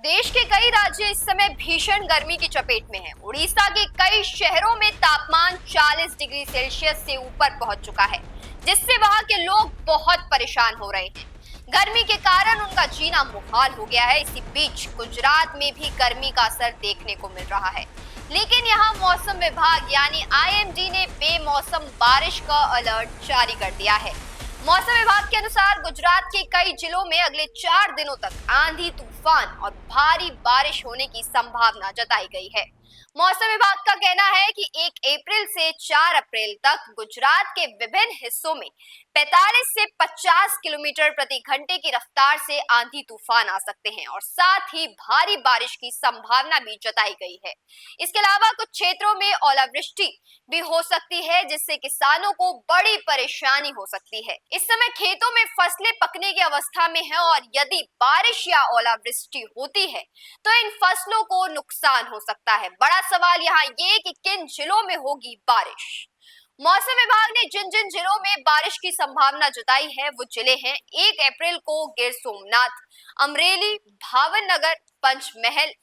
देश के कई राज्य इस समय भीषण गर्मी की चपेट में हैं। उड़ीसा के कई शहरों में तापमान 40 डिग्री सेल्सियस से ऊपर पहुंच चुका है, जिससे वहां के लोग बहुत परेशान हो रहे हैं। गर्मी के कारण उनका जीना मुहाल हो गया है। इसी बीच गुजरात में भी गर्मी का असर देखने को मिल रहा है, लेकिन यहाँ मौसम विभाग यानी आईएमडी ने बेमौसम बारिश का अलर्ट जारी कर दिया है। मौसम विभाग के अनुसार गुजरात के कई जिलों में अगले 4 दिनों तक आंधी तूफान और भारी बारिश होने की संभावना जताई गई है। मौसम विभाग का कहना है कि 1 अप्रैल से 4 अप्रैल तक गुजरात के विभिन्न हिस्सों में 45 से 50 किलोमीटर प्रति घंटे की रफ्तार से आंधी तूफान आ सकते हैं और साथ ही भारी बारिश की संभावना भी जताई गई है। इसके अलावा कुछ क्षेत्रों में ओलावृष्टि भी हो सकती है, जिससे किसानों को बड़ी परेशानी हो सकती है। इस समय खेतों में फसलें पकने की अवस्था में है और यदि बारिश या ओलावृष्टि होती है तो इन फसलों को नुकसान हो सकता है। बड़ा सवाल यहाँ ये कि किन जिलों में होगी बारिश। मौसम विभाग ने जिन जिन जिलों में बारिश की संभावना जताई है वो जिले हैं। 1 अप्रैल को गिर सोमनाथ, अमरेली, भावनगर, पंचमहल,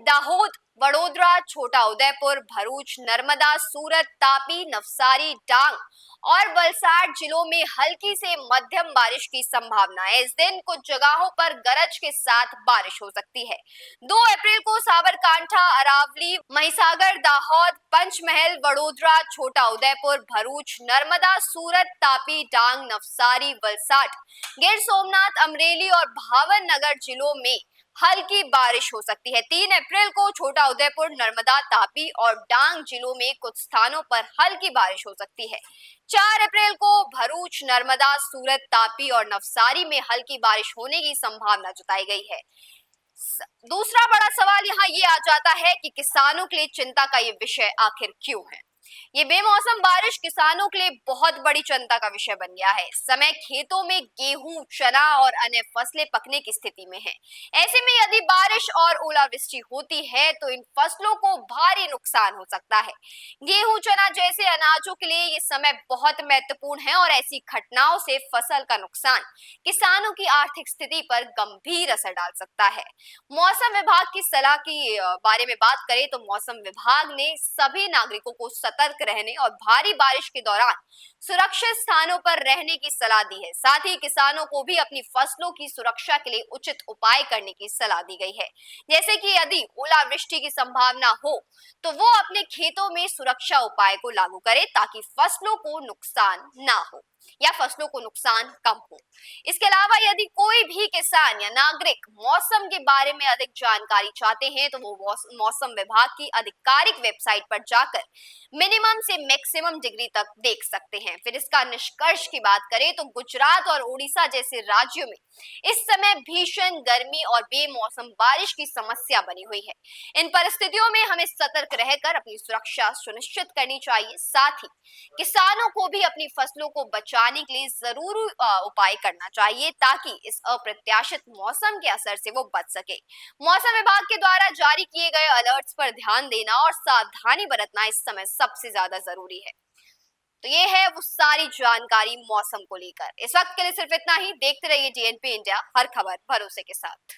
दाहोद, वडोदरा, छोटा उदयपुर, भरूच, नर्मदा, सूरत, तापी, नवसारी, डांग और वलसाड जिलों में हल्की से मध्यम बारिश की संभावना है। इस दिन कुछ जगहों पर गरज के साथ बारिश हो सकती है। 2 अप्रैल को साबरकांठा, अरावली, महिसागर, दाहोद, पंचमहल, वडोदरा, छोटा उदयपुर, भरूच, नर्मदा, सूरत, तापी, डांग, नवसारी, वलसाड, गिर सोमनाथ, अमरेली और भावनगर जिलों में हल्की बारिश हो सकती है। 3 अप्रैल को छोटा उदयपुर, नर्मदा, तापी और डांग जिलों में कुछ स्थानों पर हल्की बारिश हो सकती है। 4 अप्रैल को भरूच, नर्मदा, सूरत, तापी और नवसारी में हल्की बारिश होने की संभावना जताई गई है। दूसरा बड़ा सवाल यहाँ ये आ जाता है कि किसानों के लिए चिंता का ये विषय आखिर क्यों है। ये बेमौसम बारिश किसानों के लिए बहुत बड़ी चिंता का विषय बन गया है। इस समय खेतों में गेहूं, चना और अन्य फसलें पकने की स्थिति में हैं। ऐसे में यदि बारिश और ओलावृष्टि होती है तो इन फसलों को भारी नुकसान हो सकता है। गेहूं, चना जैसे अनाजों के लिए ये समय बहुत महत्वपूर्ण है और ऐसी घटनाओं से फसल का नुकसान किसानों की आर्थिक स्थिति पर गंभीर असर डाल सकता है। मौसम विभाग की सलाह की बारे में बात करें तो मौसम विभाग ने सभी नागरिकों को सतर्क रहने और भारी बारिश के दौरान सुरक्षित स्थानों पर रहने की सलाह दी है। साथ ही किसानों को भी अपनी फसलों की सुरक्षा के लिए उचित उपाय करने की सलाह दी गई है। जैसे कि यदि ओलावृष्टि की संभावना हो तो वो अपने खेतों में सुरक्षा उपाय को लागू करे ताकि फसलों को नुकसान ना हो या फसलों को नुकसान कम हो। इसके अलावा यदि कोई भी किसान या नागरिक मौसम के बारे में अधिक जानकारी चाहते हैं तो वो मौसम विभाग की आधिकारिक वेबसाइट पर जाकर मिनिमम से मैक्सिमम डिग्री तक देख सकते हैं। फिर इसका निष्कर्ष की बात करें तो गुजरात और उड़ीसा जैसे राज्यों में इस समय भीषण गर्मी और बेमौसम बारिश की समस्या बनी हुई है। इन परिस्थितियों में हमें सतर्क रहकर अपनी सुरक्षा सुनिश्चित करनी चाहिए। साथ ही किसानों को भी अपनी फसलों को बचाने के लिए जरूर उपाय करना चाहिए ताकि इस अप्रत्याशित मौसम के असर से वो बच सके। मौसम विभाग के द्वारा जारी किए गए अलर्ट्स पर ध्यान देना और सावधानी बरतना इस समय सबसे ज्यादा जरूरी है। तो ये है वो सारी जानकारी मौसम को लेकर। इस वक्त के लिए सिर्फ इतना ही। देखते रहिए डीएनपी इंडिया, हर खबर भरोसे के साथ।